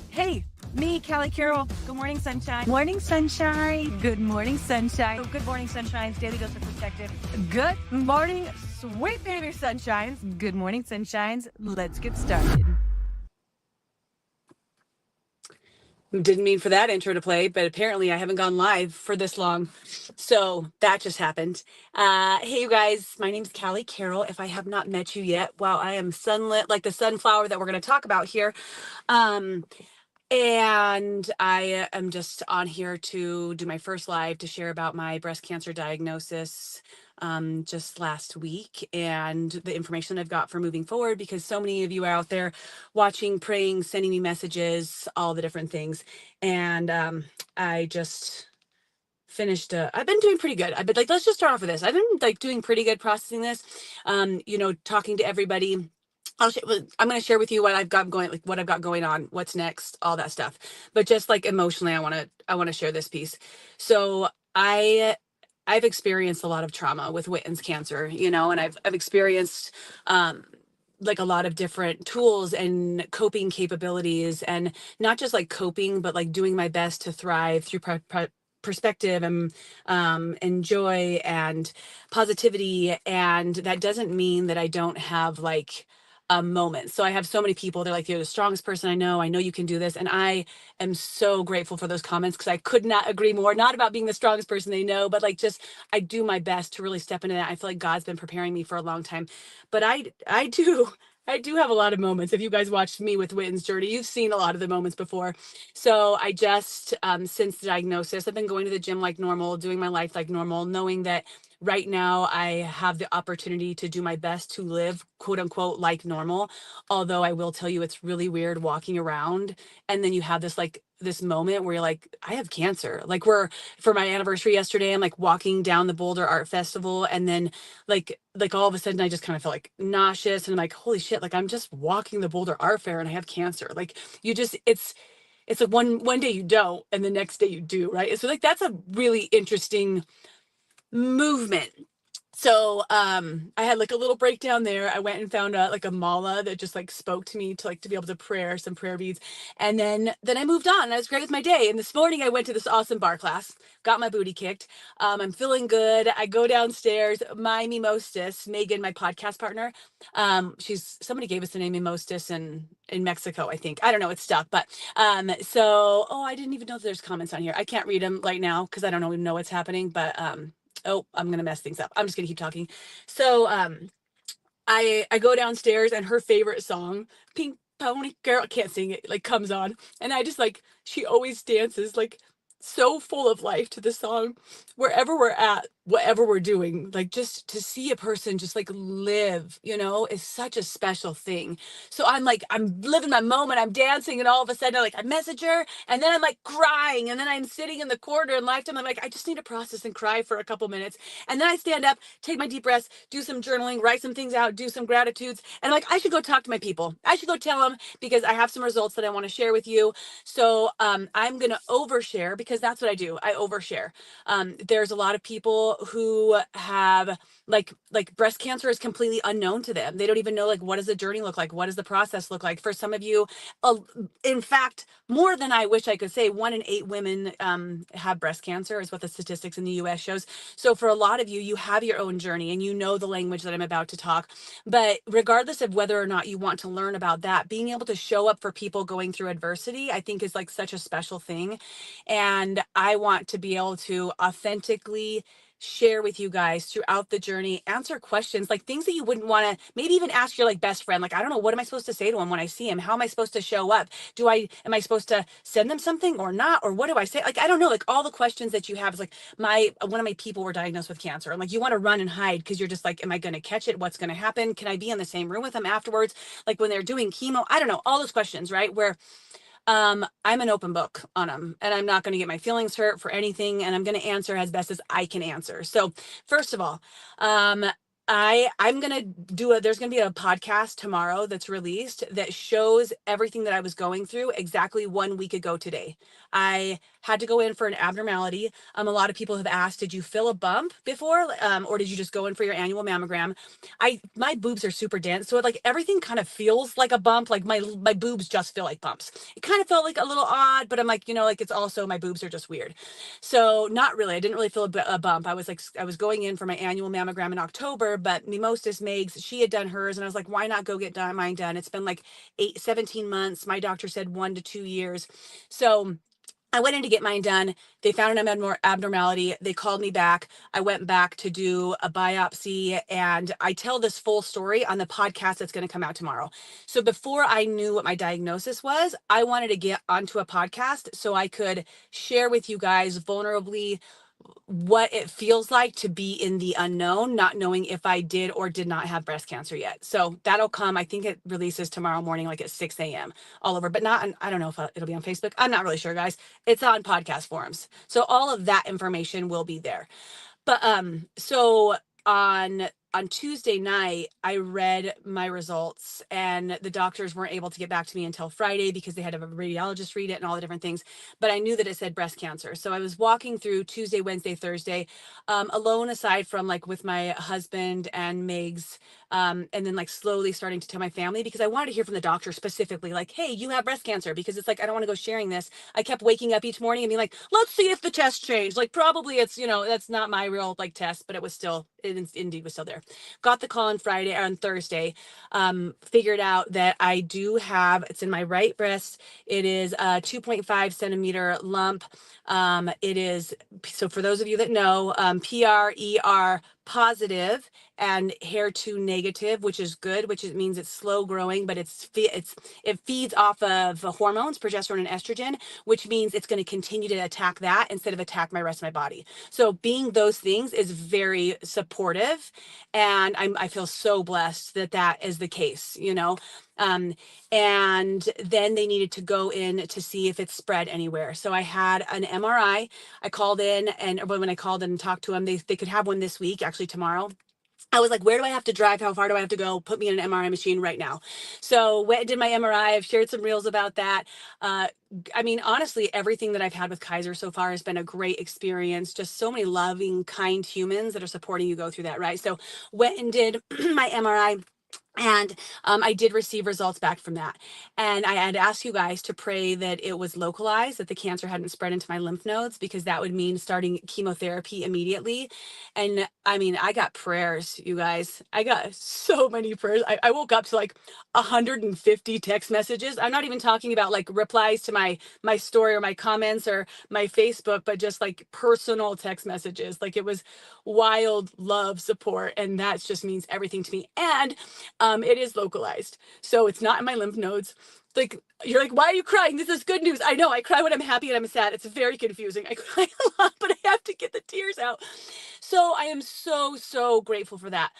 Hey, me, Callie Carroll. Good morning, sunshine. Morning, sunshine. Good morning, sunshine. Oh, good morning, sunshines. Daily dose of perspective. Good morning, sweet baby sunshines. Good morning, sunshines. Let's get started. Didn't mean for that intro to play, but apparently I haven't gone live for this long. So that just happened. Hey, you guys, my name's Callie Carroll. If I have not met you yet, well, I am sunlit like the sunflower that we're going to talk about here. And I am just on here to do my first live to share about my breast cancer diagnosis just last week and the information I've got for moving forward, because so many of you are out there watching, praying, sending me messages, all the different things. And I just finished I've been doing pretty good. I've been like, let's just start off with this. I've been like doing pretty good processing this, talking to everybody. I'm going to share with you what I've got going, like what I've got going on, what's next, all that stuff. But just like emotionally, I want to share this piece. So I've experienced a lot of trauma with Witten's cancer, and I've experienced like a lot of different tools and coping capabilities, and not just like coping, but like doing my best to thrive through perspective and joy and positivity. And that doesn't mean that I don't have like a moment. So I have so many people, they're like, you're the strongest person I know you can do this. And I am so grateful for those comments, because I could not agree more. Not about being the strongest person they know, but like just I do my best to really step into that. I feel like God's been preparing me for a long time. But I do have a lot of moments. If you guys watched me with Witten's journey, you've seen a lot of the moments before. So I just, since the diagnosis, I've been going to the gym like normal, doing my life like normal, knowing that right now I have the opportunity to do my best to live, quote unquote, like normal. Although I will tell you, it's really weird walking around and then you have this moment where you're like, I have cancer. Like for my anniversary yesterday, I'm like walking down the Boulder Art Festival, and then like all of a sudden I just kind of felt like nauseous, and I'm like, holy shit, like I'm just walking the Boulder Art Fair and I have cancer. Like it's like one day you don't and the next day you do, right? So like that's a really interesting movement. So I had like a little breakdown there. I went and found like a mala that just like spoke to me to be able to prayer some prayer beads. And then I moved on. I was great with my day. And this morning I went to this awesome bar class, got my booty kicked. I'm feeling good. I go downstairs. My mimostis, Megan, my podcast partner, somebody gave us the name mimostis in Mexico, I think. I don't know, it's stuck. But I didn't even know that there's comments on here. I can't read them right now because I don't even know what's happening. But oh, I'm going to mess things up. I'm just going to keep talking. So I go downstairs, and her favorite song, Pink Pony Girl, I can't sing it, like comes on. And I just like, she always dances like so full of life to the song wherever we're at, whatever we're doing. Like just to see a person just like live, is such a special thing. So I'm living my moment, I'm dancing, and all of a sudden I message her, and then I'm like crying, and then I'm sitting in the corner in Lifetime. I'm like, I just need to process and cry for a couple minutes. And then I stand up, take my deep breaths, do some journaling, write some things out, do some gratitudes. And I'm like, I should go talk to my people. I should go tell them, because I have some results that I want to share with you. So I'm going to overshare, because that's what I do. I overshare. There's a lot of people who have like breast cancer is completely unknown to them. They don't even know like, what does the journey look like? What does the process look like? For some of you, in fact, more than I wish I could say, 1 in 8 women have breast cancer is what the statistics in the US shows. So for a lot of you, you have your own journey and you know the language that I'm about to talk. But regardless of whether or not you want to learn about that, being able to show up for people going through adversity, I think is like such a special thing. And I want to be able to authentically share with you guys throughout the journey, answer questions, like things that you wouldn't want to maybe even ask your like best friend. Like, I don't know, what am I supposed to say to him when I see him? How am I supposed to show up? Am I supposed to send them something or not? Or what do I say? Like, I don't know, like all the questions that you have is like one of my people were diagnosed with cancer. And like, you want to run and hide because you're just like, am I going to catch it? What's going to happen? Can I be in the same room with them afterwards? Like when they're doing chemo, I don't know, all those questions, right? Where I'm an open book on them, and I'm not going to get my feelings hurt for anything, and I'm going to answer as best as I can answer. So first of all, I'm gonna there's gonna be a podcast tomorrow that's released that shows everything that I was going through exactly 1 week ago today. I had to go in for an abnormality. A lot of people have asked, did you feel a bump before? Or did you just go in for your annual mammogram? My boobs are super dense, so like everything kind of feels like a bump. Like my boobs just feel like bumps. It kind of felt like a little odd, but I'm like, like it's also my boobs are just weird. So not really. I didn't really feel a bump. I was going in for my annual mammogram in October, but Mimosas Megs, she had done hers, and I was like, why not go get mine done? It's been like 17 months. My doctor said 1 to 2 years. So I went in to get mine done. They found an abnormality. They called me back. I went back to do a biopsy, and I tell this full story on the podcast that's going to come out tomorrow. So before I knew what my diagnosis was, I wanted to get onto a podcast so I could share with you guys vulnerably what it feels like to be in the unknown, not knowing if I did or did not have breast cancer yet. So that'll come. I think it releases tomorrow morning, like at 6 a.m. all over, but not, I don't know if it'll be on Facebook. I'm not really sure, guys. It's on podcast forums. So all of that information will be there. But so on Tuesday night, I read my results, and the doctors weren't able to get back to me until Friday because they had a radiologist read it and all the different things. But I knew that it said breast cancer. So I was walking through Tuesday, Wednesday, Thursday, alone, aside from like with my husband and Megs, and then like slowly starting to tell my family, because I wanted to hear from the doctor specifically, like, hey, you have breast cancer, because it's like, I don't want to go sharing this. I kept waking up each morning and being like, let's see if the test changed. Like, probably it's, that's not my real like test, but it was still, it indeed was still there. Got the call on Thursday, figured out that I do have, it's in my right breast. It is a 2.5 centimeter lump. It is, so for those of you that know, PRER positive and HER2 negative, which is good, which means it's slow growing, but it feeds off of hormones, progesterone and estrogen, which means it's going to continue to attack that instead of attack my rest of my body. So being those things is very supportive, and I feel so blessed that that is the case, and then they needed to go in to see if it's spread anywhere. So I had an MRI. I called in, and when I called in and talked to them, they could have one this week, actually tomorrow. I was like, where do I have to drive? How far do I have to go? Put me in an MRI machine right now. So went and did my MRI. I've shared some reels about that. Honestly, everything that I've had with Kaiser so far has been a great experience. Just so many loving, kind humans that are supporting you go through that, right? So went and did my MRI. And I did receive results back from that. And I had asked you guys to pray that it was localized, that the cancer hadn't spread into my lymph nodes, because that would mean starting chemotherapy immediately. And I got prayers, you guys. I got so many prayers. I woke up to like 150 text messages. I'm not even talking about like replies to my story or my comments or my Facebook, but just like personal text messages. Like, it was wild love support. And that just means everything to me. And it is localized. So it's not in my lymph nodes. Like, you're like, why are you crying? This is good news. I know, I cry when I'm happy and I'm sad. It's very confusing. I cry a lot, but I have to get the tears out. So I am so, so grateful for that.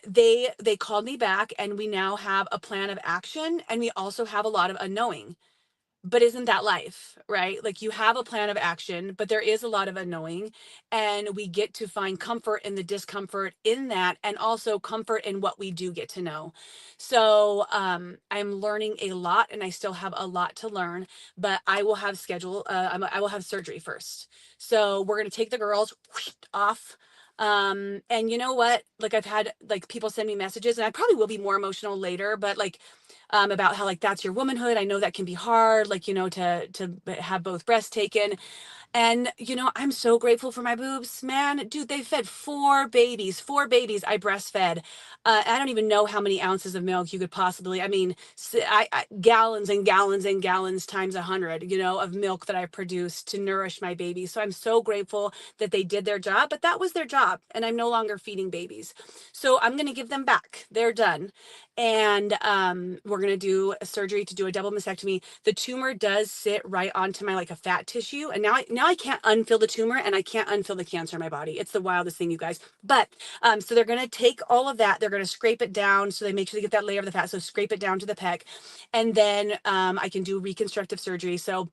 They called me back, and we now have a plan of action, and we also have a lot of unknowing. But isn't that life, right? Like, you have a plan of action, but there is a lot of unknowing, and we get to find comfort in the discomfort in that, and also comfort in what we do get to know. So I'm learning a lot, and I still have a lot to learn, but I will have I will have surgery first. So we're going to take the girls off. And you know what? Like, I've had like people send me messages, and I probably will be more emotional later, but like, about how like that's your womanhood. I know that can be hard, like, to have both breasts taken. And, I'm so grateful for my boobs, man. Dude, they fed four babies I breastfed. I don't even know how many ounces of milk you could possibly, gallons and gallons and gallons times 100, of milk that I produced to nourish my babies. So I'm so grateful that they did their job, but that was their job. And I'm no longer feeding babies. So I'm going to give them back. They're done. And we're going to do a surgery to do a double mastectomy. The tumor does sit right onto my, like, a fat tissue. And now I can't unfill the tumor, and I can't unfill the cancer in my body. It's the wildest thing, you guys. But so they're going to take all of that. They're going to scrape it down. So they make sure they get that layer of the fat. So scrape it down to the pec. And then I can do reconstructive surgery. So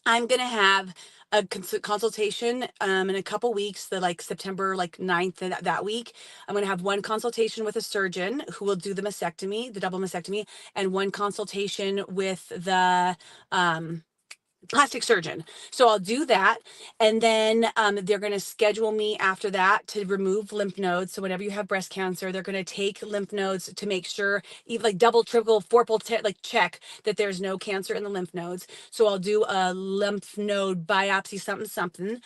I'm gonna have a consultation in a couple weeks, the like September like 9th that week. I'm gonna have one consultation with a surgeon who will do the mastectomy, the double mastectomy, and one consultation with the um plastic surgeon. So I'll do that. And then they're going to schedule me after that to remove lymph nodes. So whenever you have breast cancer, they're going to take lymph nodes to make sure, even like double, triple, fourple, like check that there's no cancer in the lymph nodes. So I'll do a lymph node biopsy, something, something,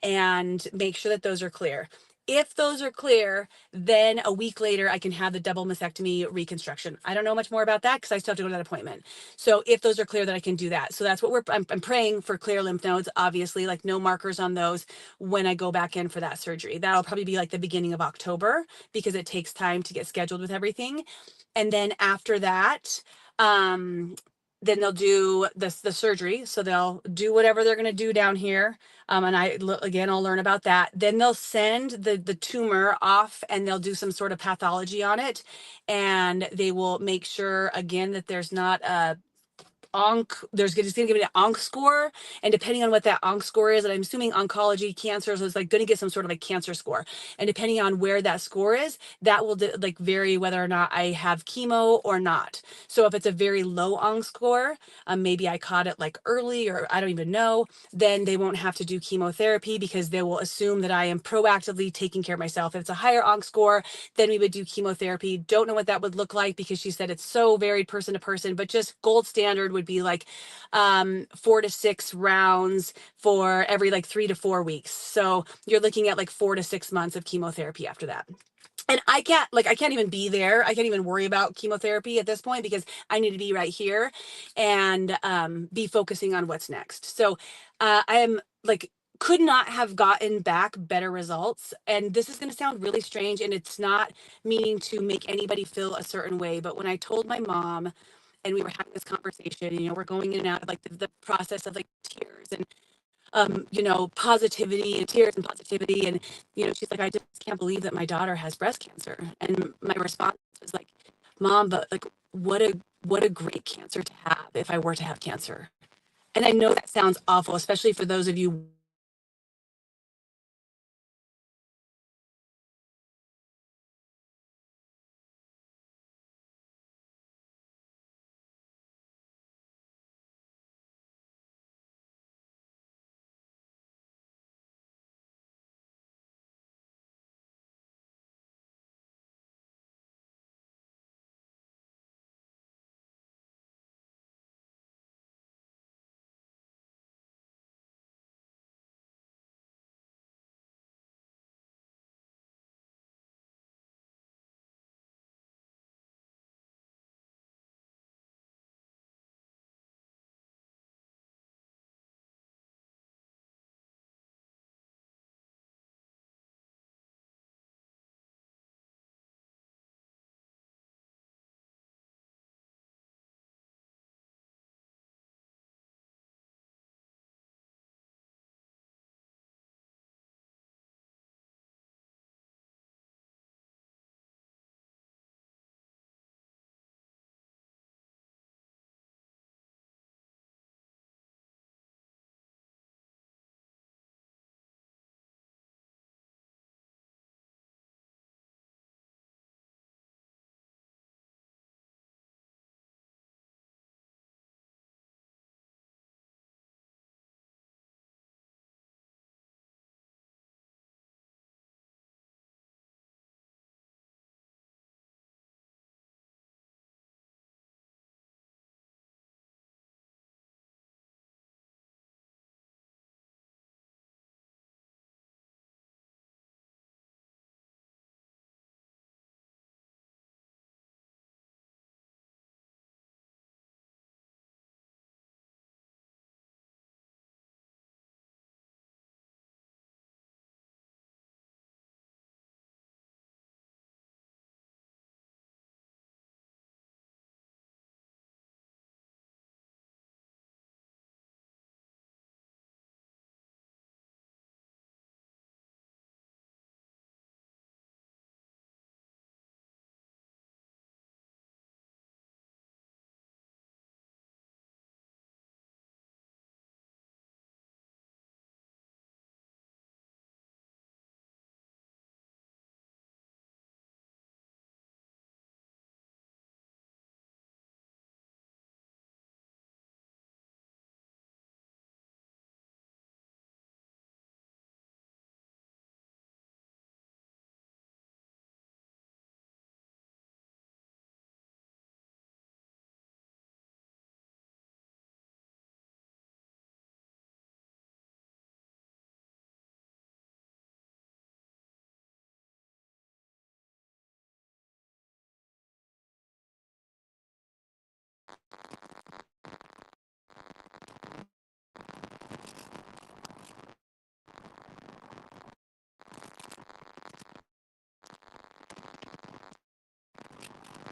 and make sure that those are clear. If those are clear, then a week later, I can have the double mastectomy reconstruction. I don't know much more about that because I still have to go to that appointment. So if those are clear, then I can do that. So that's what I'm praying for, clear lymph nodes, obviously, like no markers on those when I go back in for that surgery. That'll probably be like the beginning of October because it takes time to get scheduled with everything. And then after that, then they'll do the surgery. So they'll do whatever they're going to do down here. And again, I'll learn about that. Then they'll send the tumor off and they'll do some sort of pathology on it. And they will make sure again that there's not a there's just going to give it an onc score, and depending on what that onc score is, and I'm assuming oncology cancer, so it's like going to get some sort of like cancer score, and depending on where that score is, that will like vary whether or not I have chemo or not. So if it's a very low onc score, maybe I caught it like early, or I don't even know, then they won't have to do chemotherapy because they will assume that I am proactively taking care of myself. If it's a higher onc score, then we would do chemotherapy. Don't know what that would look like because she said it's so varied person to person, but just gold standard would be like 4 to 6 rounds for every like 3 to 4 weeks. So you're looking at like 4 to 6 months of chemotherapy after that. And I can't even be there. I can't even worry about chemotherapy at this point because I need to be right here and be focusing on what's next. So I am like, could not have gotten back better results. And this is going to sound really strange, and it's not meaning to make anybody feel a certain way. But when I told my mom and we were having this conversation, we're going in and out of like the process of like tears and positivity and tears and positivity. And, she's like, I just can't believe that my daughter has breast cancer. And my response was like, Mom, but like, what a great cancer to have if I were to have cancer. And I know that sounds awful, especially for those of you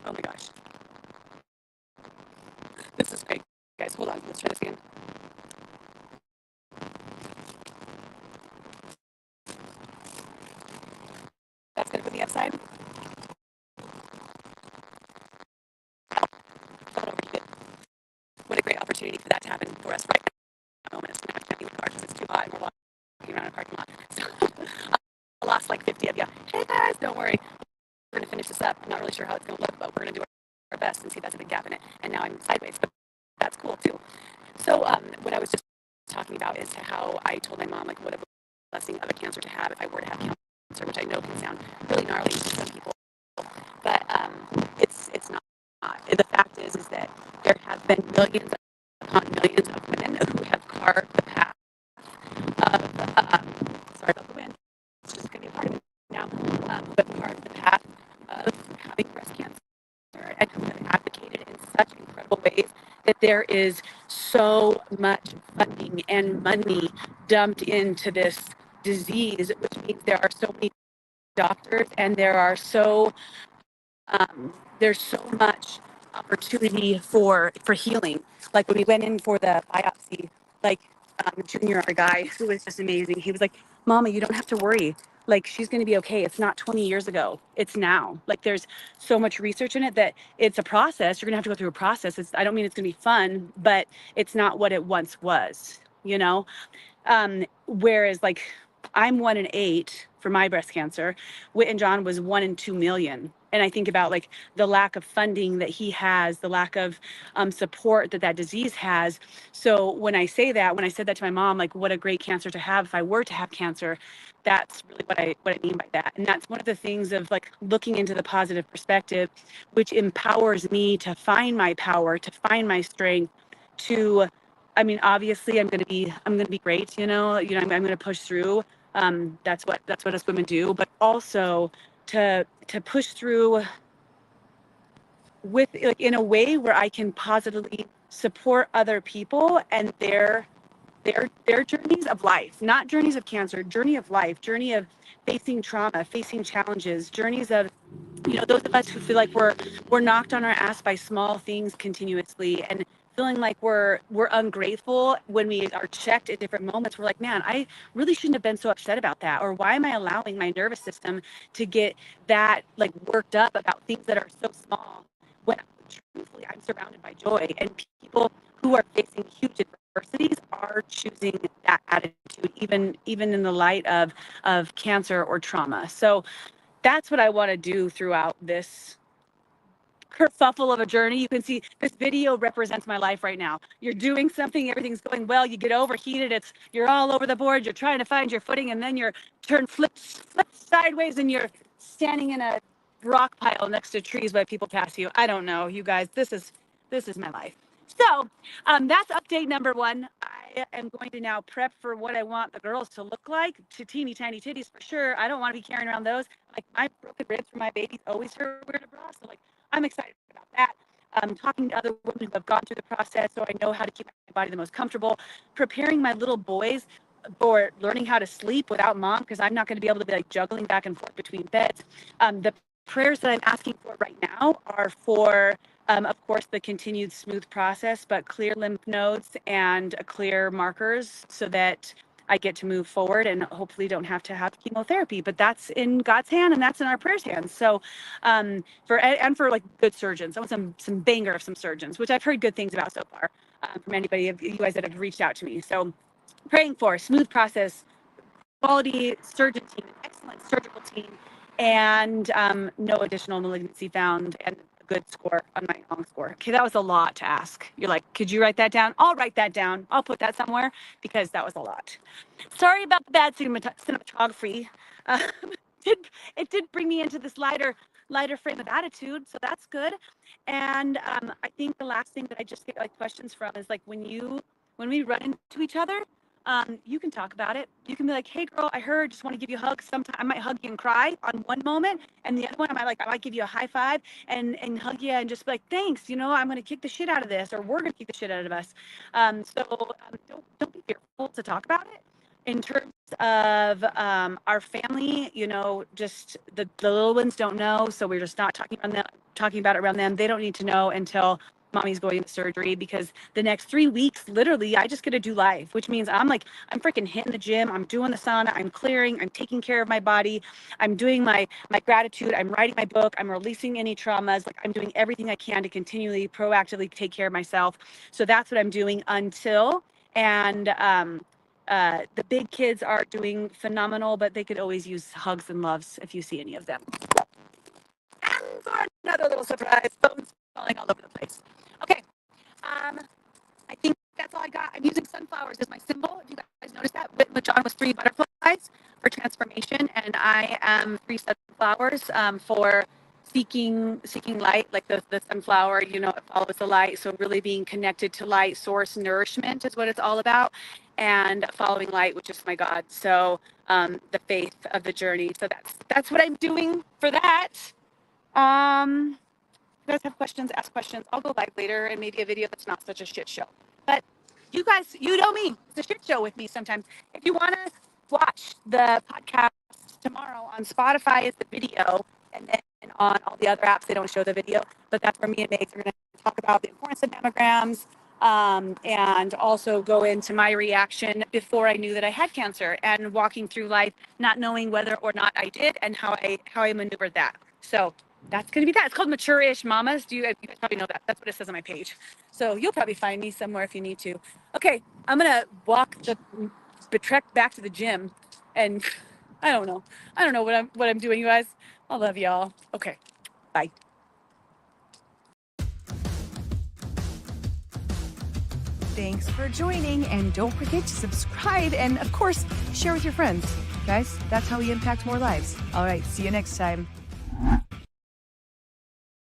Oh my gosh. This is great. Guys, hold on. Let's try this again. That's good for the upside. Don't overheat it. What a great opportunity for that to happen for us right now. Moment. It's not in the car because it's too hot and we're walking around a parking lot. So I lost like 50 of you. Hey guys, don't worry. We're going to finish this up. I'm not really sure how it's going to look, but we're going to do our best and see if that's a big gap in it. And now I'm sideways, but that's cool too. So what I was just talking about is how I told my mom like what a blessing of a cancer to have if I were to have cancer, which I know can sound really gnarly to some people, but it's not. The fact is that there have been millions upon millions of women who have carved the path of sorry about the wind. It's just going to be a part of it now. Who have carved the path of having breast cancer and who have advocated in such incredible ways that there is so much funding and money dumped into this disease, which means there are so many doctors and there's so much opportunity for healing. Like when we went in for the biopsy, like Junior, our guy, who was just amazing. He was like, "Mama, you don't have to worry. Like she's going to be okay. It's not 20 years ago. It's now. Like there's so much research in it that it's a process. You're going to have to go through a process. I don't mean it's going to be fun, but it's not what it once was, you know?" Whereas like I'm 1 in 8 for my breast cancer. Whit and John was 1 in 2 million. And I think about like the lack of funding that he has, the lack of support that disease has. So when I say that, when I said that to my mom, like what a great cancer to have if I were to have cancer, that's really what I mean by that. And that's one of the things of like looking into the positive perspective, which empowers me to find my power, to find my strength, to I mean, obviously, I'm gonna be great. I'm going to push through. That's what us women do. But also to push through with like in a way where I can positively support other people and their journeys of life, not journeys of cancer, journey of life, journey of facing trauma, facing challenges, journeys of those of us who feel like we're knocked on our ass by small things continuously and feeling like we're ungrateful when we are checked at different moments. We're like, man, I really shouldn't have been so upset about that. Or why am I allowing my nervous system to get that like worked up about things that are so small when truthfully I'm surrounded by joy, and people who are facing huge adversities are choosing that attitude, even in the light of cancer or trauma. So that's what I want to do throughout this kerfuffle of a journey. You can see this video represents my life right now. You're doing something, everything's going well, you get overheated, you're all over the board, you're trying to find your footing, and then you're flips sideways and you're standing in a rock pile next to trees while people pass you. I don't know, you guys, this is my life. So that's update number 1. I am going to now prep for what I want the girls to look like. To teeny tiny titties for sure. I don't want to be carrying around those. Like my broken ribs for my babies always hurt wearing a bra. So like I'm excited about that. Talking to other women who have gone through the process, so I know how to keep my body the most comfortable. Preparing my little boys for learning how to sleep without mom, because I'm not going to be able to be like juggling back and forth between beds. The prayers that I'm asking for right now are for of course, the continued smooth process, but clear lymph nodes and clear markers so that I get to move forward and hopefully don't have to have chemotherapy. But that's in God's hand and that's in our prayers' hands. So for like good surgeons, I want some banger of some surgeons, which I've heard good things about so far from anybody of you guys that have reached out to me. So praying for smooth process, quality surgeon team, an excellent surgical team, and no additional malignancy found, and a good score on my ONC score. Okay, that was a lot to ask. You're like, could you write that down? I'll write that down. I'll put that somewhere because that was a lot. Sorry about the bad cinematography. Uh, it did bring me into this lighter frame of attitude, so that's good. And I think the last thing that I just get like questions from is like when we run into each other, you can talk about it. You can be like, hey girl, I heard, just want to give you a hug. Sometimes I might hug you and cry on one moment, and the other one I might give you a high five and hug you and just be like, thanks, I'm going to kick the shit out of this, or we're going to kick the shit out of us. So don't be fearful to talk about it. In terms of our family, just the little ones don't know, so we're just not talking about it around them. They don't need to know until mommy's going to surgery, because the next 3 weeks, literally, I just get to do life, which means I'm freaking hitting the gym, I'm doing the sauna, I'm clearing, I'm taking care of my body, I'm doing my gratitude, I'm writing my book, I'm releasing any traumas, like I'm doing everything I can to continually proactively take care of myself. So that's what I'm doing until, and the big kids are doing phenomenal, but they could always use hugs and loves if you see any of them. And for another little surprise, phones falling all over the place. Okay, I think that's all I got. I'm using sunflowers as my symbol. If you guys noticed that, with John was 3 butterflies for transformation, and I am 3 sunflowers for seeking light, like the sunflower, it follows the light. So really being connected to light, source, nourishment is what it's all about, and following light, which is my God. So the faith of the journey. So that's what I'm doing for that. You guys have questions, ask questions. I'll go live later and maybe a video that's not such a shit show. But you guys, you know me. It's a shit show with me sometimes. If you want to watch the podcast tomorrow on Spotify, is the video, and then on all the other apps, they don't show the video. But that's where me and Megs are going to talk about the importance of mammograms, and also go into my reaction before I knew that I had cancer, and walking through life not knowing whether or not I did, and how I maneuvered that. So that's going to be that. It's called Mature-ish Mamas. You guys probably know that. That's what it says on my page. So you'll probably find me somewhere if you need to. Okay, I'm going to walk the trek back to the gym, and I don't know what I'm doing, you guys. I love y'all. Okay, bye. Thanks for joining, and don't forget to subscribe and, of course, share with your friends. Guys, that's how we impact more lives. All right, see you next time.